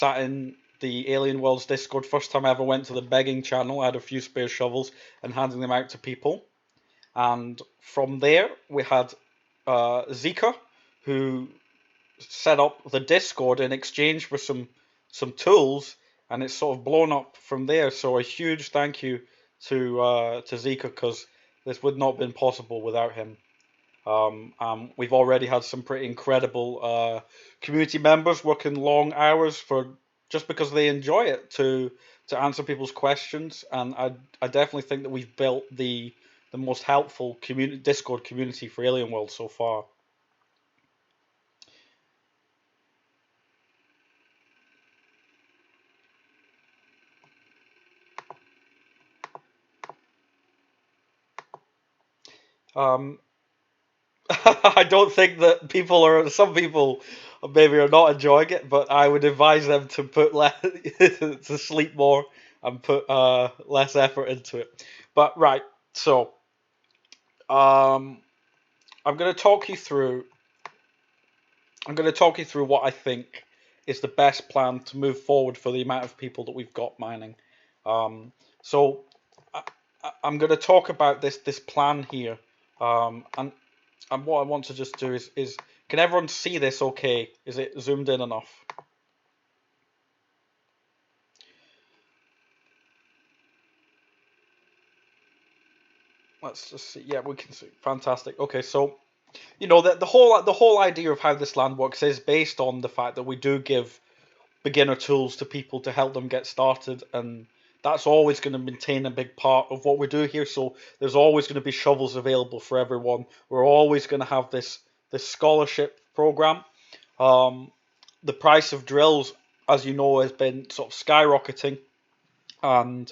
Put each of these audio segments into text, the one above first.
that in the Alien Worlds Discord. First time I ever went to the begging channel, I had a few spare shovels and handing them out to people. And from there, we had Zika, who set up the Discord in exchange for some tools, and it's sort of blown up from there. So a huge thank you to Zika, because this would not have been possible without him. We've already had some pretty incredible community members working long hours for just because they enjoy it to answer people's questions, and I definitely think that we've built the most helpful community Discord community for Alien World so far. Um, I don't think that some people maybe are not enjoying it, but I would advise them to put less to sleep more and put less effort into it. But right, so um, I'm going to talk you through. I'm going to talk you through what I think is the best plan to move forward for the amount of people that we've got mining. So I, I'm going to talk about this plan here, and what I want to just do is can everyone see this? Okay, is it zoomed in enough? Let's just see. Yeah, we can see. Fantastic. Okay, so the whole idea of how this land works is based on the fact that we do give beginner tools to people to help them get started, and that's always going to maintain a big part of what we do here. So there's always going to be shovels available for everyone. We're always going to have this scholarship program. Um, the price of drills, as you know, has been sort of skyrocketing, and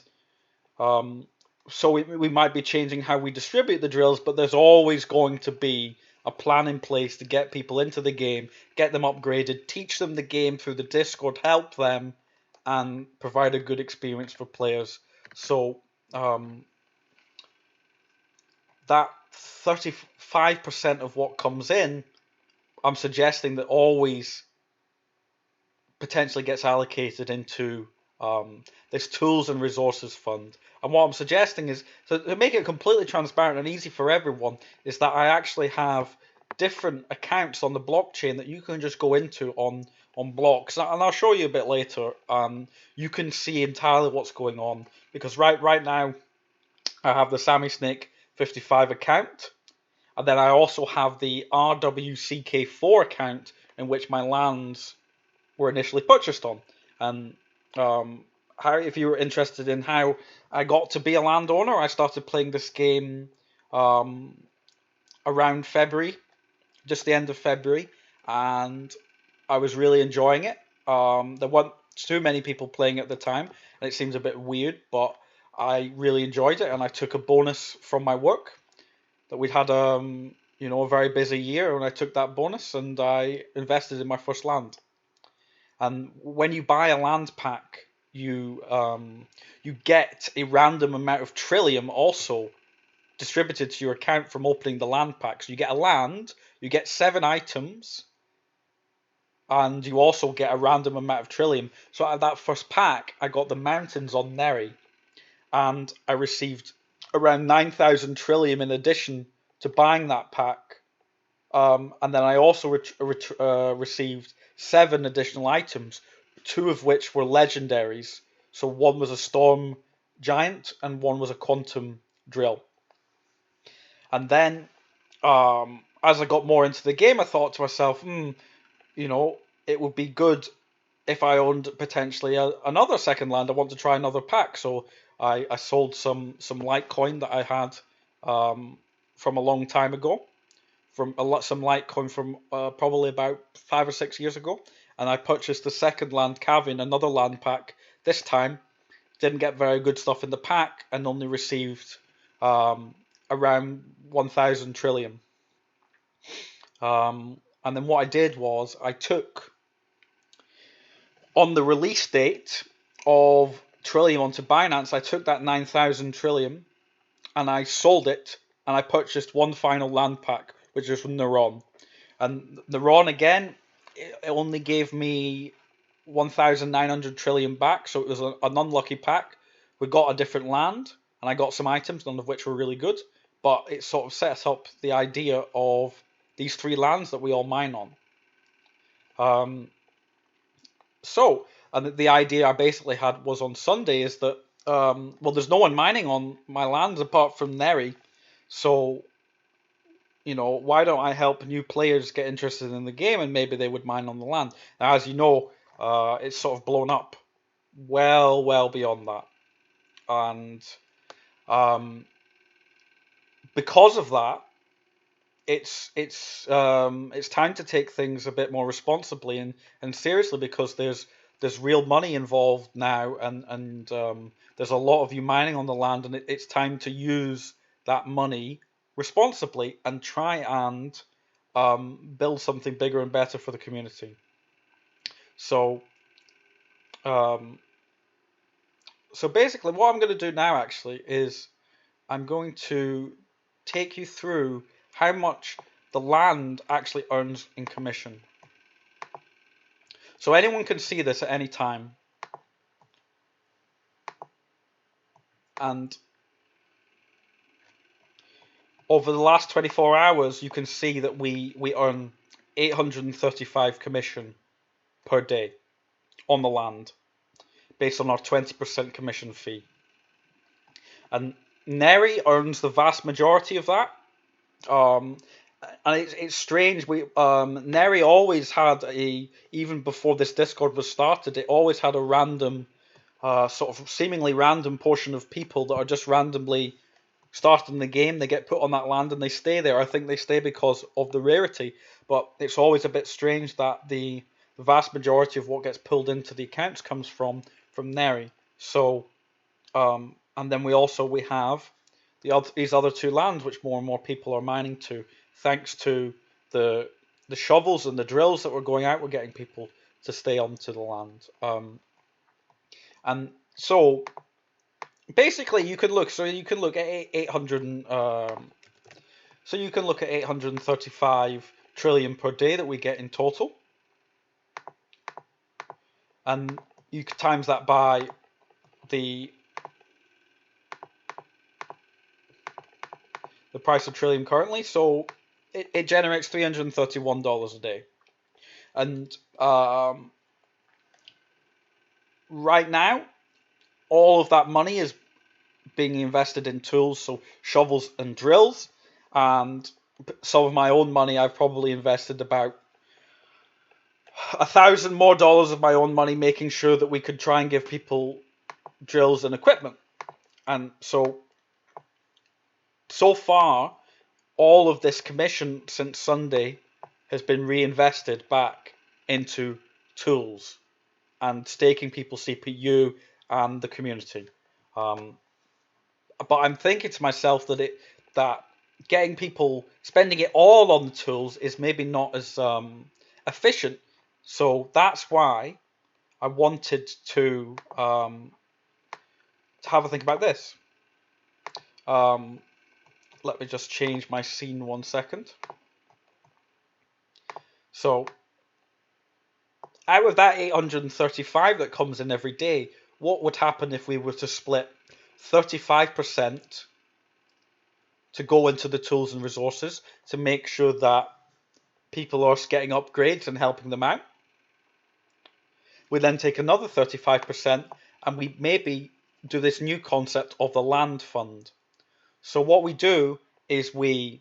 um, so we might be changing how we distribute the drills, but there's always going to be a plan in place to get people into the game, get them upgraded, teach them the game through the Discord, help them, and provide a good experience for players. So um, that 35% of what comes in, I'm suggesting that always potentially gets allocated into this tools and resources fund. And what I'm suggesting is, so to make it completely transparent and easy for everyone, is that I actually have different accounts on the blockchain that you can just go into on blocks, and I'll show you a bit later. You can see entirely what's going on, because right now I have the SammySnake 55 account, and then I also have the RWCK4 account in which my lands were initially purchased on. And if you were interested in how I got to be a landowner, I started playing this game um, around February, just the end of February, and I was really enjoying it. There weren't too many people playing at the time, and it seems a bit weird, but I really enjoyed it, and I took a bonus from my work that we'd had a very busy year, and I took that bonus and I invested in my first land. And when you buy a land pack, you get a random amount of trillium also distributed to your account from opening the land pack. So you get a land, you get 7 items, and you also get a random amount of trillium. So out of that first pack, I got the mountains on Neri, and I received around 9,000 trillium in addition to buying that pack. And then I also received 7 additional items, 2 of which were legendaries. So one was a storm giant and one was a quantum drill. And then, as I got more into the game, I thought to myself, it would be good if I owned potentially another second land. I want to try another pack, so I sold some Litecoin that I had from a long time ago, from some Litecoin from probably about 5 or 6 years ago, and I purchased the second land, Kavin, another land pack. This time, didn't get very good stuff in the pack, and only received around 1,000 trillium. And then what I did was I took on the release date of Trillium onto Binance, I took that 9,000 Trillium and I sold it, and I purchased one final land pack, which is from Neuron. And Neuron, again, it only gave me 1,900 trillion back, so it was an unlucky pack. We got a different land, and I got some items, none of which were really good, but it sort of sets up the idea of these 3 lands that we all mine on. And the idea I basically had was on Sunday is that, well, there's no one mining on my lands apart from Neri, so, why don't I help new players get interested in the game, and maybe they would mine on the land. Now, as you know, it's sort of blown up well beyond that, and because of that, it's time to take things a bit more responsibly and seriously, because there's real money involved now, and there's a lot of you mining on the land, and it's time to use that money responsibly and try and build something bigger and better for the community. So basically, what I'm going to do now actually is I'm going to take you through how much the land actually earns in commission. So anyone can see this at any time. And over the last 24 hours, you can see that we earn 835 commission per day on the land, based on our 20% commission fee. And Neri earns the vast majority of that. And it's strange. Neri always had even before this Discord was started, it always had a random, sort of seemingly random portion of people that are just randomly starting the game. They get put on that land and they stay there. I think they stay because of the rarity, but it's always a bit strange that the vast majority of what gets pulled into the accounts comes from Neri. So, and then we have these other 2 lands which more and more people are mining to, thanks to the shovels and the drills that were going out. We're getting people to stay onto the land. And so basically you can look at 800 so you can look at 835 trillion per day that we get in total, and you can times that by the price of trillium currently, so it generates $331 a day. And right now, all of that money is being invested in tools, so shovels and drills. And some of my own money, I've probably invested about $1,000 more of my own money, making sure that we could try and give people drills and equipment. And so far, all of this commission since Sunday has been reinvested back into tools and staking people's CPU and the community. But I'm thinking to myself that getting people spending it all on the tools is maybe not as efficient. So that's why I wanted to have a think about this. Let me just change my scene 1 second. So out of that 835 that comes in every day, what would happen if we were to split 35% to go into the tools and resources to make sure that people are getting upgrades and helping them out? We then take another 35% and we maybe do this new concept of the land fund. So what we do is we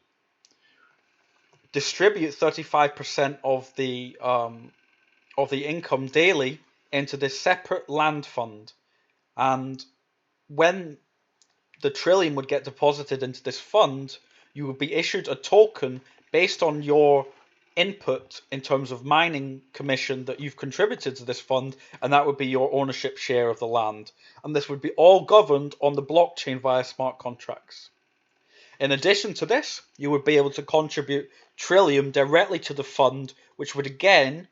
distribute 35% of the income daily into this separate land fund, and when the trillion would get deposited into this fund, you would be issued a token based on your input in terms of mining commission that you've contributed to this fund, and that would be your ownership share of the land. And this would be all governed on the blockchain via smart contracts. In addition to this, you would be able to contribute Trillium directly to the fund, which would again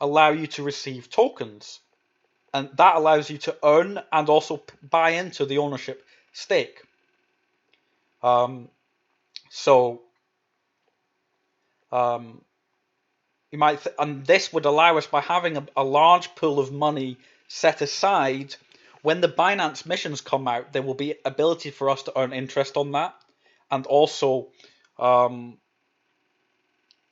allow you to receive tokens. And that allows you to earn and also buy into the ownership stake. and this would allow us, by having a large pool of money set aside, when the Binance missions come out, there will be ability for us to earn interest on that, and also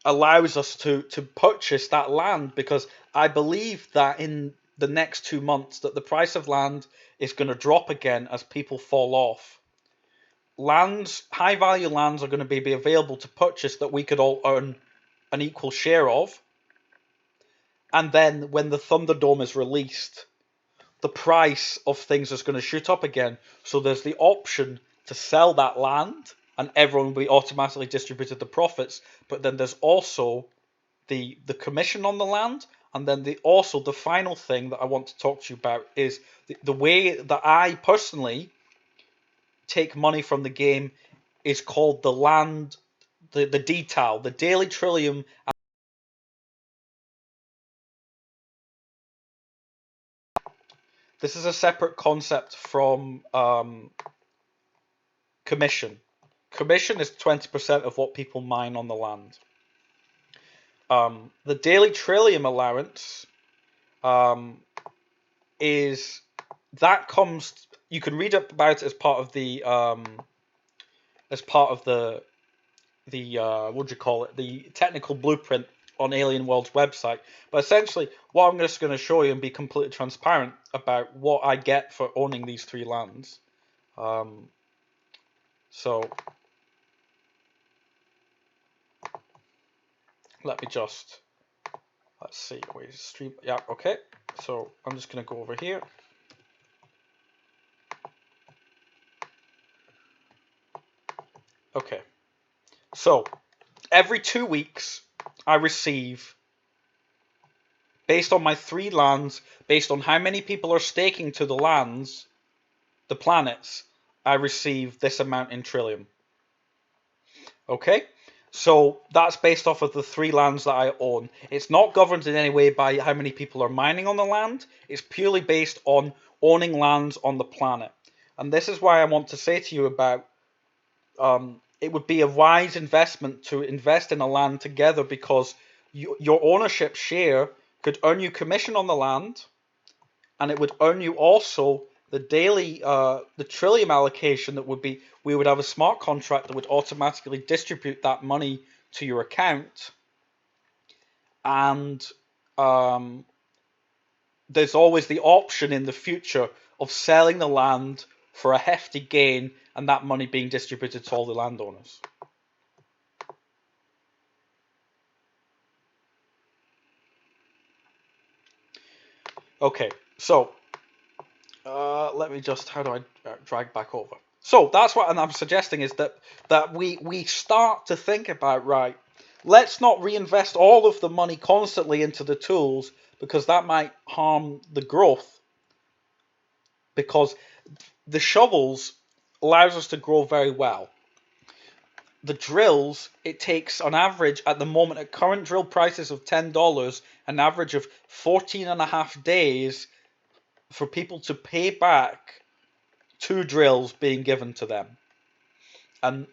allows us to purchase that land, because I believe that in the next 2 months that the price of land is going to drop again as people fall off. High value lands are going to be available to purchase that we could all earn an equal share of. And then when the Thunderdome is released, the price of things is going to shoot up again. So there's the option to sell that land and everyone will be automatically distributed the profits. But then there's also the commission on the land. And then also the final thing that I want to talk to you about is the way that I personally take money from the game is called the land, the detail, the daily trillium. This is a separate concept from commission. Commission is 20% of what people mine on the land. The daily trillium allowance is that comes. You can read up about it as part of the what do you call it? The technical blueprint on Alien World's website. But essentially, what I'm just going to show you and be completely transparent about what I get for owning these 3 lands. So let me just, let's see, where's stream? Yeah, okay. So I'm just going to go over here. Okay. So every 2 weeks, I receive, based on my 3 lands, based on how many people are staking to the lands, the planets, I receive this amount in trillium. Okay? So that's based off of the 3 lands that I own. It's not governed in any way by how many people are mining on the land. It's purely based on owning lands on the planet. And this is why I want to say to you about it would be a wise investment to invest in a land together, because your ownership share could earn you commission on the land, and it would earn you also the daily the trillium allocation that would be, we would have a smart contract that would automatically distribute that money to your account, and there's always the option in the future of selling the land for a hefty gain and that money being distributed to all the landowners. Okay, so let me just, how do I drag back over? So that's what I'm suggesting, is that we start to think about, right, let's not reinvest all of the money constantly into the tools, because that might harm the growth, because the shovels allows us to grow very well. The drills, it takes on average at the moment, at current drill prices of $10, an average of 14.5 days for people to pay back 2 drills being given to them. And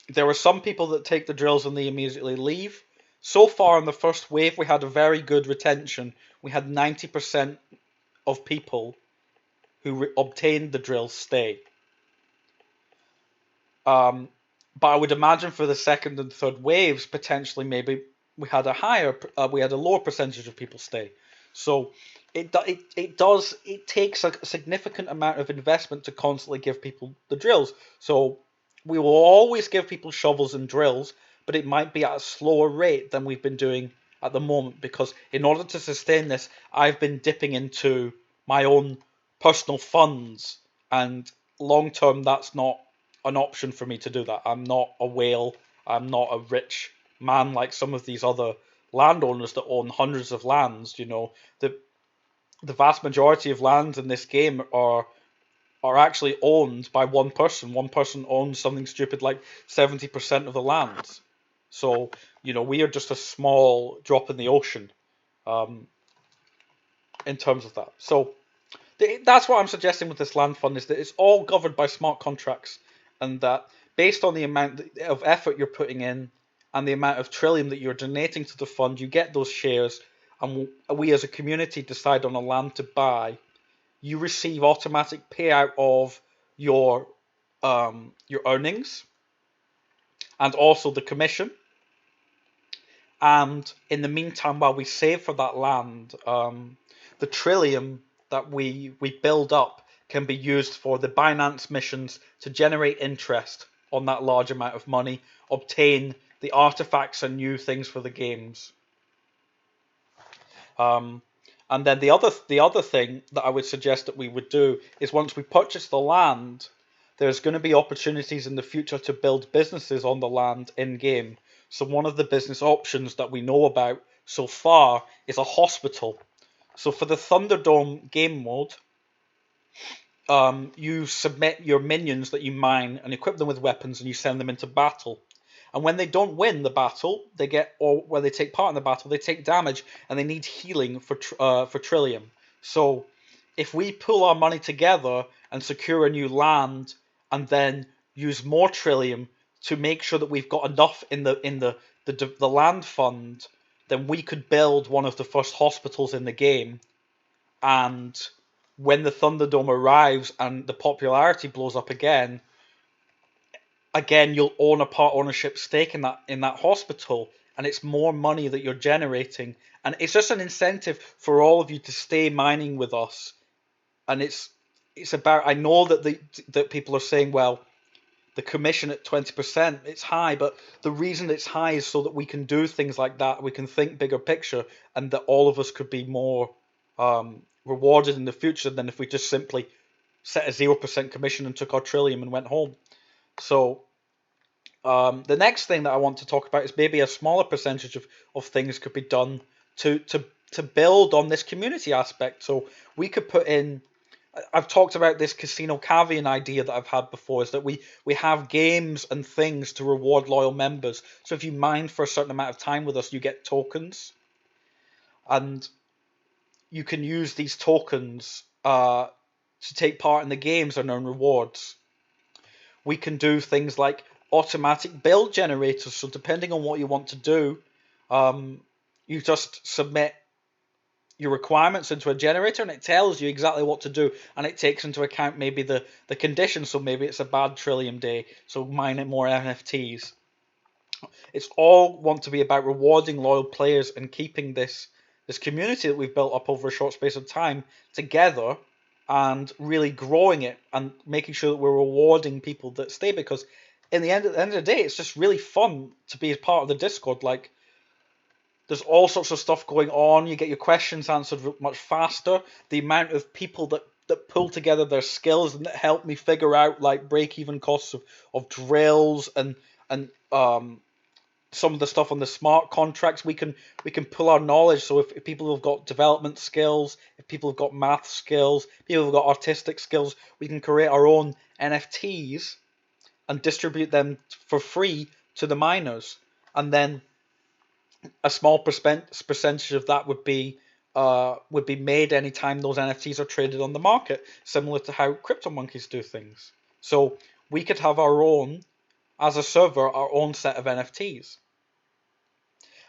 there are some people that take the drills and they immediately leave. So far in the first wave, we had a very good retention. We had 90% of people who obtained the drills stay. But I would imagine for the second and third waves, potentially maybe we had a lower percentage of people stay. So it takes a significant amount of investment to constantly give people the drills. So we will always give people shovels and drills, but it might be at a slower rate than we've been doing at the moment, because in order to sustain this, I've been dipping into my own personal funds, and long term that's not an option for me to do that. I'm not a whale. I'm not a rich man like some of these other landowners that own hundreds of lands. You know, the vast majority of lands in this game are actually owned by one person. One person owns something stupid like 70% of the lands. So, you know, we are just a small drop in the ocean in terms of that. So that's what I'm suggesting with this land fund, is that it's all governed by smart contracts, and that based on the amount of effort you're putting in, and the amount of trillium that you're donating to the fund, you get those shares, and we as a community decide on a land to buy. You receive automatic payout of your earnings and also the commission. And in the meantime, while we save for that land, the trillium that we build up can be used for the Binance missions to generate interest on that large amount of money, obtain the artifacts and new things for the games. And then the other thing that I would suggest that we would do is, once we purchase the land, there's going to be opportunities in the future to build businesses on the land in game. So one of the business options that we know about so far is a hospital. So for the Thunderdome game mode, you submit your minions that you mine and equip them with weapons, and you send them into battle. And when they don't win the battle, or when they take part in the battle, they take damage and they need healing for trillium. So if we pull our money together and secure a new land, and then use more trillium to make sure that we've got enough in the land fund, then we could build one of the first hospitals in the game. And when the Thunderdome arrives and the popularity blows up again, you'll own a part ownership stake in that hospital, and it's more money that you're generating, and it's just an incentive for all of you to stay mining with us. And it's about, I know that people are saying, well, the commission at 20%, it's high, but the reason it's high is so that we can do things like that, we can think bigger picture, and that all of us could be more rewarded in the future than if we just simply set a 0% commission and took our trillium and went home. So the next thing that I want to talk about is maybe a smaller percentage of things could be done to build on this community aspect. So we could put in, I've talked about this casino caveat idea that I've had before, is that we have games and things to reward loyal members. So if you mine for a certain amount of time with us, you get tokens, and you can use these tokens to take part in the games and earn rewards. We can do things like automatic build generators. So depending on what you want to do, you just submit your requirements into a generator, and it tells you exactly what to do, and it takes into account maybe the conditions. So maybe it's a bad trillium day, so mine more NFTs. It's all want to be about rewarding loyal players and keeping this community that we've built up over a short space of time together, and really growing it and making sure that we're rewarding people that stay, because at the end of the day, it's just really fun to be a part of the Discord. Like, there's all sorts of stuff going on. You get your questions answered much faster. The amount of people that pull together their skills and that help me figure out like break-even costs of drills and some of the stuff on the smart contracts, we can pull our knowledge. So if people have got development skills, if people have got math skills, people have got artistic skills, we can create our own NFTs and distribute them for free to the miners. And then a small percentage of that would be made anytime those NFTs are traded on the market, similar to how CryptoMonkeys do things. So we could have our own, as a server, our own set of NFTs.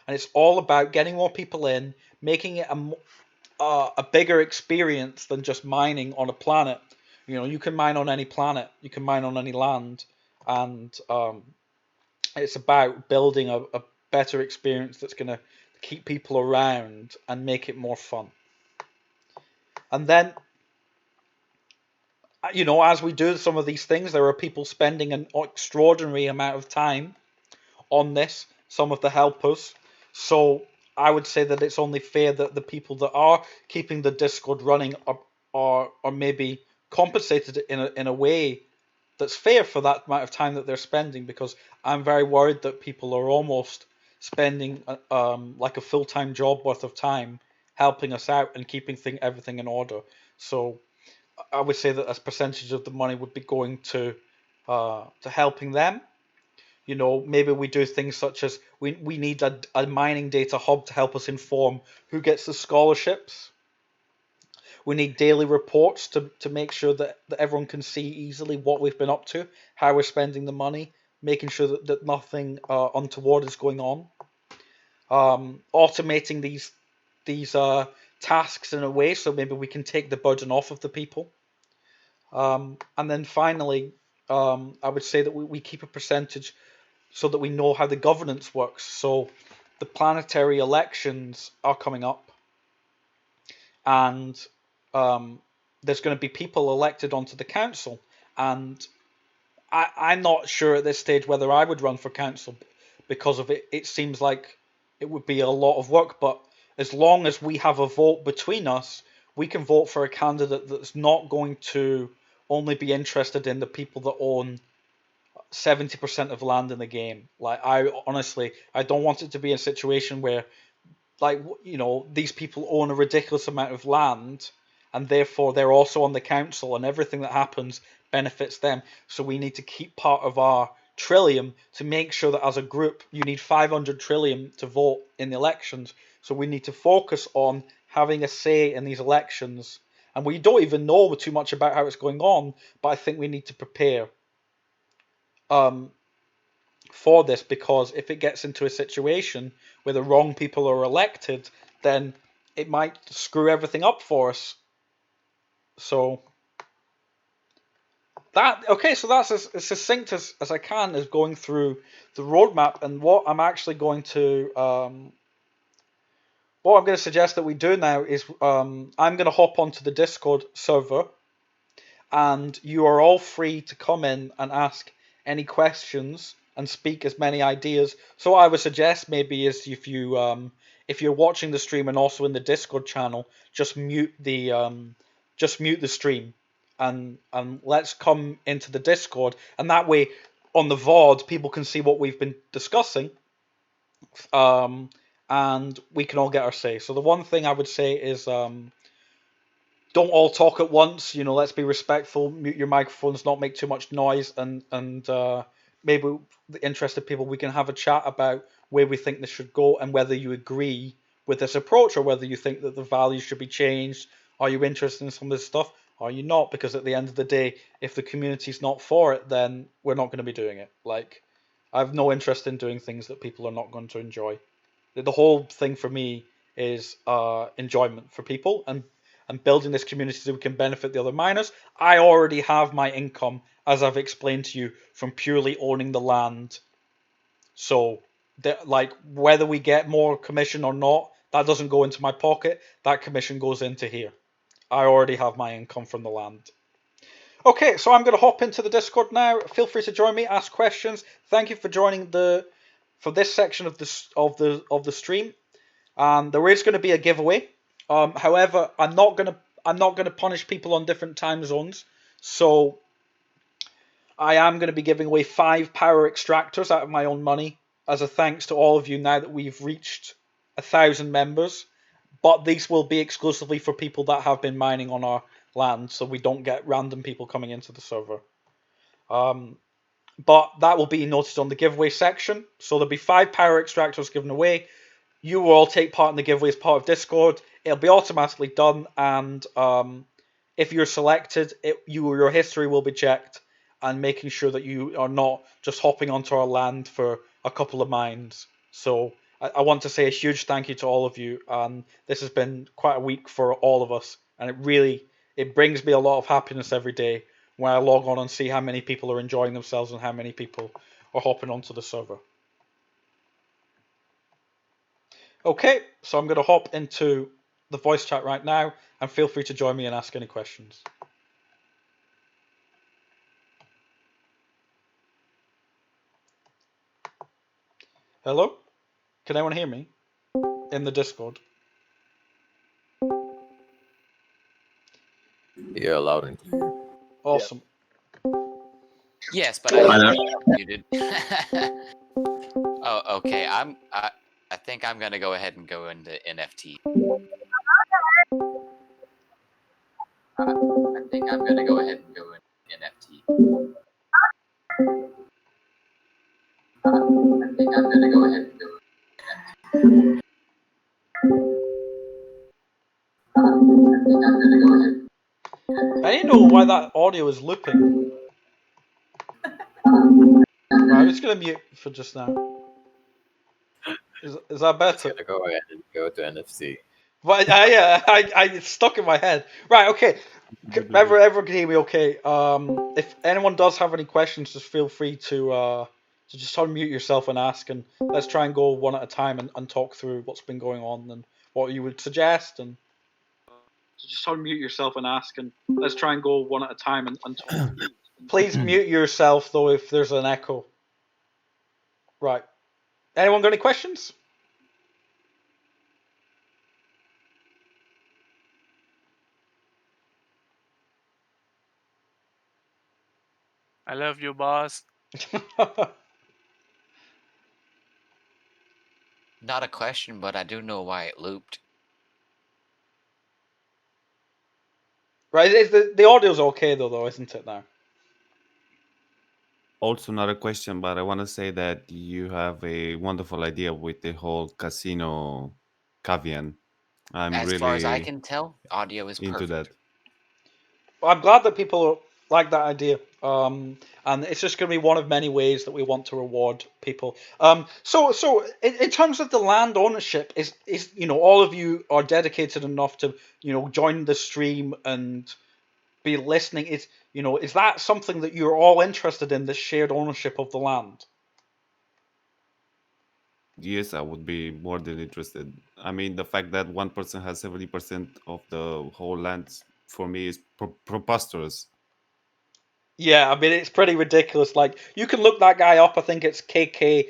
And it's all about getting more people in, making it a bigger experience than just mining on a planet. You know, you can mine on any planet, you can mine on any land, and it's about building a better experience that's going to keep people around and make it more fun. And then, you know, as we do some of these things, there are people spending an extraordinary amount of time on this, some of the helpers. So I would say that it's only fair that the people that are keeping the Discord running are maybe compensated in a way that's fair for that amount of time that they're spending, because I'm very worried that people are almost spending like a full-time job worth of time helping us out and keeping everything in order. So I would say that a percentage of the money would be going to helping them. You know, maybe we do things such as we need a mining data hub to help us inform who gets the scholarships. We need daily reports to make sure that everyone can see easily what we've been up to, how we're spending the money. making sure that nothing untoward is going on. Automating these tasks in a way so maybe we can take the burden off of the people. And then finally, I would say that we keep a percentage so that we know how the governance works. So the planetary elections are coming up, and there's going to be people elected onto the council. And I'm not sure at this stage whether I would run for council because of it. It seems like it would be a lot of work, but as long as we have a vote between us, we can vote for a candidate that's not going to only be interested in the people that own 70% of land in the game. Like, I honestly, I don't want it to be a situation where, like, these people own a ridiculous amount of land and therefore they're also on the council and everything that happens benefits them. So we need to keep part of our trillium to make sure that as a group you need 500 trillium to vote in the elections. So we need to focus on having a say in these elections. And we don't even know too much about how it's going on, but I think we need to prepare for this, because if it gets into a situation where the wrong people are elected, then it might screw everything up for us. So so that's as succinct as I can, is going through the roadmap. And what I'm actually going to what I'm going to suggest that we do now is I'm going to hop onto the Discord server, and you are all free to come in and ask any questions and speak as many ideas. So what I would suggest maybe is if you're watching the stream and also in the Discord channel, just mute the stream and let's come into the Discord, and that way on the VOD people can see what we've been discussing, and we can all get our say. So the one thing I would say is don't all talk at once. Let's be respectful. Mute your microphones, not make too much noise, and maybe the interested people, we can have a chat about where we think this should go and whether you agree with this approach or whether you think that the values should be changed. Are you interested in some of this stuff? Are you not? Because at the end of the day, if the community's not for it, then we're not going to be doing it. Like, I have no interest in doing things that people are not going to enjoy. The whole thing for me is enjoyment for people and building this community so we can benefit the other miners. I already have my income, as I've explained to you, from purely owning the land. So, whether we get more commission or not, that doesn't go into my pocket. That commission goes into here. I already have my income from the land. Okay, so I'm going to hop into the Discord now. Feel free to join me, ask questions. Thank you for joining for this section of the stream. There is going to be a giveaway. However, I'm not gonna punish people on different time zones. So I am going to be giving away 5 power extractors out of my own money as a thanks to all of you now that we've reached 1,000 members. But these will be exclusively for people that have been mining on our land, so we don't get random people coming into the server. But that will be noted on the giveaway section. So there'll be 5 power extractors given away. You will all take part in the giveaway as part of Discord. It'll be automatically done, and if you're selected, your history will be checked, and making sure that you are not just hopping onto our land for a couple of mines. So I want to say a huge thank you to all of you. This has been quite a week for all of us, and it brings me a lot of happiness every day when I log on and see how many people are enjoying themselves and how many people are hopping onto the server. Okay, so I'm going to hop into the voice chat right now, and feel free to join me and ask any questions. Hello? Can anyone hear me in the Discord? Yeah, loud and clear. Awesome. Yes, but I muted. Oh, okay. I think I'm gonna go ahead and go into NFT. I think I'm gonna go ahead and go into NFT. I think I'm gonna go ahead and go into NFT. I think I'm gonna go ahead. I didn't know why that audio is looping. I'm just gonna mute for just now. Is that Just better? gonna go ahead and go to NFC. But it's stuck in my head. Right, okay. Everyone can hear me okay. If anyone does have any questions, just feel free to just unmute yourself and ask, and let's try and go one at a time and talk through what's been going on and what you would suggest. And so just unmute yourself and ask, and let's try and go one at a time and talk. Please mute yourself though if there's an echo. Right. Anyone got any questions? I love you, boss. Not a question, but I do know why it looped. Right, the audio's okay though, isn't it now? Also, not a question, but I want to say that you have a wonderful idea with the whole casino caveat. I'm As really far as I can tell, audio is into perfect. that. Well, I'm glad that people like that idea. And it's just going to be one of many ways that we want to reward people. So in terms of the land ownership, is all of you are dedicated enough to join the stream and be listening? Is that something that you're all interested in? This shared ownership of the land? Yes, I would be more than interested. I mean, the fact that one person has 70% of the whole land for me is preposterous. Yeah, I mean it's pretty ridiculous. Like you can look that guy up. I think it's kkbaw.wham,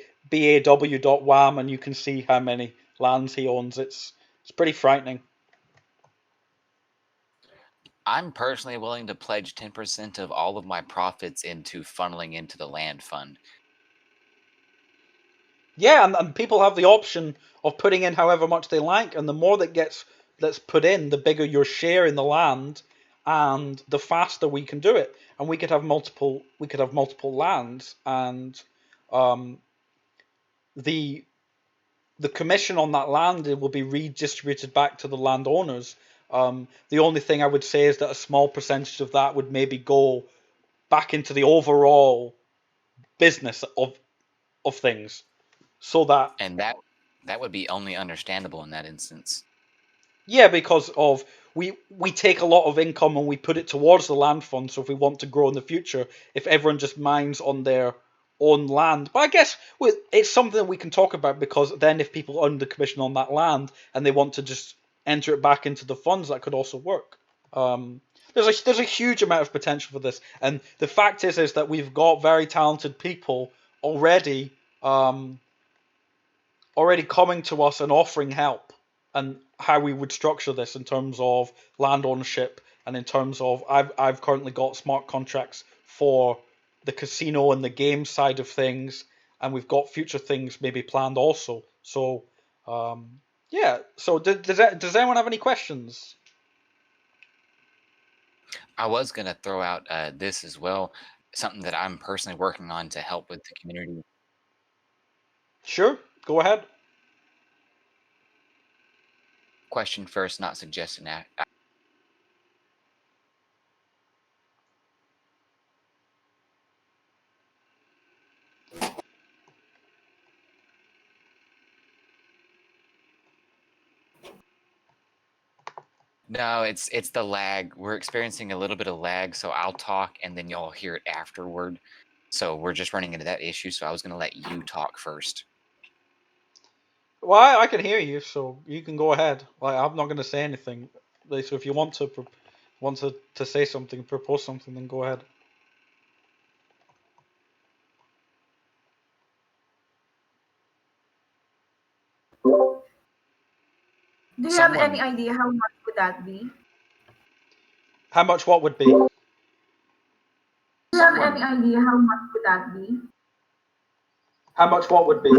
and you can see how many lands he owns. It's pretty frightening. I'm personally willing to pledge 10% of all of my profits into funneling into the land fund. Yeah, and people have the option of putting in however much they like, and the more that's put in, the bigger your share in the land, and the faster we can do it. And we could have multiple lands, and the commission on that land will be redistributed back to the landowners. The only thing I would say is that a small percentage of that would maybe go back into the overall business of things, so that. And that would be only understandable in that instance. Yeah, because of we take a lot of income and we put it towards the land fund. So if we want to grow in the future, if everyone just mines on their own land, but I guess it's something that we can talk about, because then if people earn the commission on that land and they want to just enter it back into the funds, that could also work. There's a huge amount of potential for this, and the fact is that we've got very talented people already coming to us and offering help, and how we would structure this in terms of land ownership, and in terms of I've currently got smart contracts for the casino and the game side of things, and we've got future things maybe planned also. So yeah. So does anyone have any questions? I was going to throw out this as well, something that I'm personally working on to help with the community. Sure, go ahead. Question first, not suggestion. No, it's the lag. We're experiencing a little bit of lag, so I'll talk and then y'all hear it afterward. So we're just running into that issue. So I was going to let you talk first. Well, I can hear you, so you can go ahead. Like, I'm not going to say anything. Like, so if you want to say something, propose something, then go ahead. Do you have any idea how much would that be? How much what would be? Do you have any idea how much would that be? How much what would be?